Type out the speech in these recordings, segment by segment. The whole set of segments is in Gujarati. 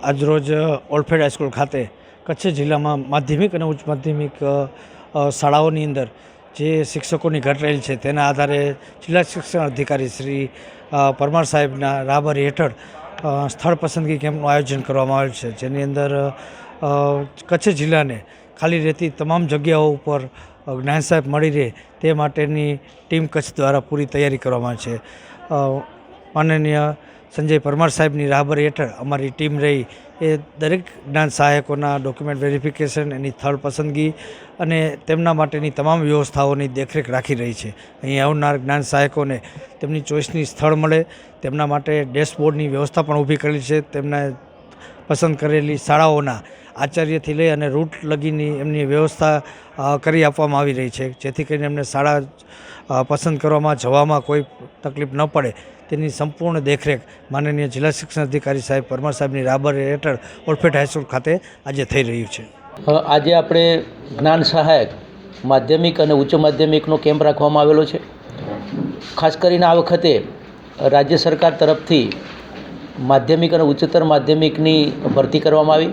આજરોજ ઓલ્ફેડ હાઈસ્કૂલ ખાતે કચ્છ જિલ્લામાં માધ્યમિક અને ઉચ્ચ માધ્યમિક શાળાઓની અંદર જે શિક્ષકોની ઘટ રહેલ છે તેના આધારે જિલ્લા શિક્ષણ અધિકારી શ્રી પરમાર સાહેબના રાહબરી હેઠળ સ્થળ પસંદગી કેમ્પનું આયોજન કરવામાં આવેલ છે, જેની અંદર કચ્છ જિલ્લાને ખાલી રહેતી તમામ જગ્યાઓ ઉપર જ્ઞાન સાહેબ મળી રહે તે માટેની ટીમ કચ્છ દ્વારા પૂરી તૈયારી કરવામાં આવે છે. માનનીય સંજય પરમાર સાહેબની રાહબરી હેઠળ અમારી ટીમ રહી એ દરેક જ્ઞાન સહાયકોના ડોક્યુમેન્ટ વેરિફિકેશન, એની સ્થળ પસંદગી અને તેમના માટેની તમામ વ્યવસ્થાઓની દેખરેખ રાખી રહી છે. અહીં આવનાર જ્ઞાન સહાયકોને તેમની ચોઈસની સ્થળ મળે તેમના માટે ડેશબોર્ડની વ્યવસ્થા પણ ઊભી કરેલી છે. તેમના પસંદ કરેલી શાળાઓના આચાર્યથી લઈ અને રૂટ લગીની એમની વ્યવસ્થા કરી આપવામાં આવી રહી છે, જેથી કરીને એમને શાળા પસંદ કરવામાં જવામાં કોઈ તકલીફ ન પડે તેની સંપૂર્ણ દેખરેખ માનનીય જિલ્લા શિક્ષણ અધિકારી સાહેબ પરમાર સાહેબની રાહબરી હેઠળ ઓલ્ફેડ હાઈસ્કૂલ ખાતે આજે થઈ રહ્યું છે. આજે આપણે જ્ઞાન સહાયક માધ્યમિક અને ઉચ્ચ માધ્યમિકનો કેમ્પ રાખવામાં આવેલો છે. ખાસ કરીને આ વખતે રાજ્ય સરકાર તરફથી માધ્યમિક અને ઉચ્ચતર માધ્યમિકની ભરતી કરવામાં આવી.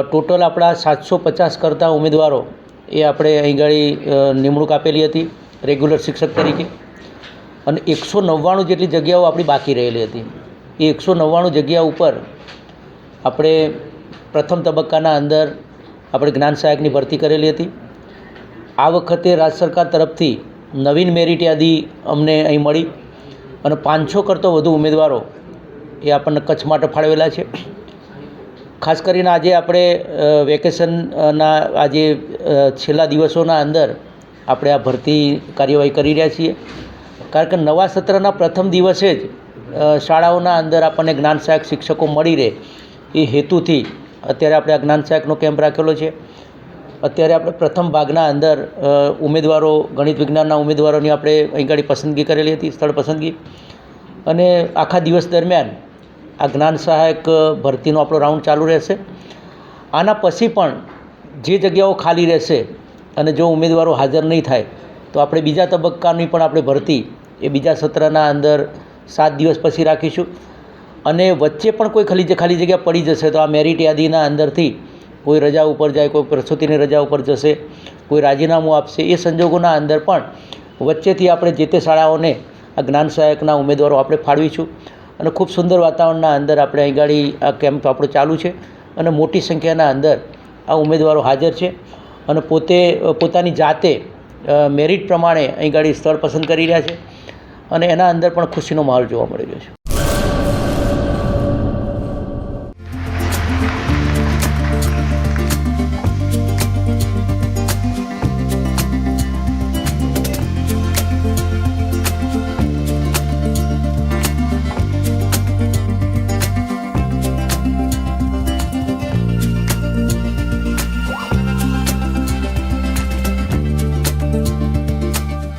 ટોટલ આપણા 750 કરતાં ઉમેદવારો એ આપણે અહીં ગાડી નિમણૂક આપેલી હતી રેગ્યુલર શિક્ષક તરીકે, અને 199 જેટલી જગ્યાઓ આપણી બાકી રહેલી હતી. એ 199 જગ્યા ઉપર આપણે પ્રથમ તબક્કાના અંદર આપણે જ્ઞાન સહાયકની ભરતી કરેલી હતી. આ વખતે રાજ્ય સરકાર તરફથી નવીન મેરિટ યાદી અમને અહીં મળી અને 500 કરતો વધુ ઉમેદવારો એ આપણને કચ્છ માટે ફાળવેલા છે. ખાસ કરીને આજે આપણે વેકેશનના આજે છેલ્લા દિવસોના અંદર આપણે આ ભરતી કાર્યવાહી કરી રહ્યા છીએ, કારણ કે નવા સત્રના પ્રથમ દિવસે જ શાળાઓના અંદર આપણને જ્ઞાન સહાયક શિક્ષકો મળી રહે એ હેતુથી અત્યારે આપણે આ જ્ઞાન સહાયકનો કેમ્પ રાખેલો છે. અત્યારે આપણે પ્રથમ ભાગના અંદર ઉમેદવારો ગણિત વિજ્ઞાનના ઉમેદવારોની આપણે અહીં ગાડી પસંદગી કરેલી હતી, સ્થળ પસંદગી, અને આખા દિવસ દરમિયાન આ જ્ઞાન સહાયક ભરતીનો આપણો રાઉન્ડ ચાલુ રહેશે. આના પછી પણ જે જગ્યાઓ ખાલી રહેશે અને જો ઉમેદવારો હાજર નહીં થાય તો આપણે બીજા તબક્કાની પણ આપણે ભરતી એ બીજા સત્રના અંદર 7 દિવસ પછી રાખીશું. અને વચ્ચે પણ કોઈ ખાલી જગ્યા પડી જશે તો આ મેરિટ યાદીના અંદરથી કોઈ રજા ઉપર જાય, કોઈ પ્રસૂતિની રજા ઉપર જશે, કોઈ રાજીનામું આપશે, એ સંજોગોના અંદર પણ વચ્ચેથી આપણે જે તે શાળાઓને આ જ્ઞાન સહાયકના ઉમેદવારો આપણે ફાળવીશું. અને ખૂબ સુંદર વાતાવરણના અંદર આપણે અહીં ગાડી આ કેમ્પ આપણો ચાલુ છે અને મોટી સંખ્યાના અંદર આ ઉમેદવારો હાજર છે અને પોતાની જાતે મેરિટ પ્રમાણે અહીં ગાડી સ્થળ પસંદ કરી રહ્યા છે અને એના અંદર પણ ખુશીનો માહોલ જોવા મળી રહ્યો છે.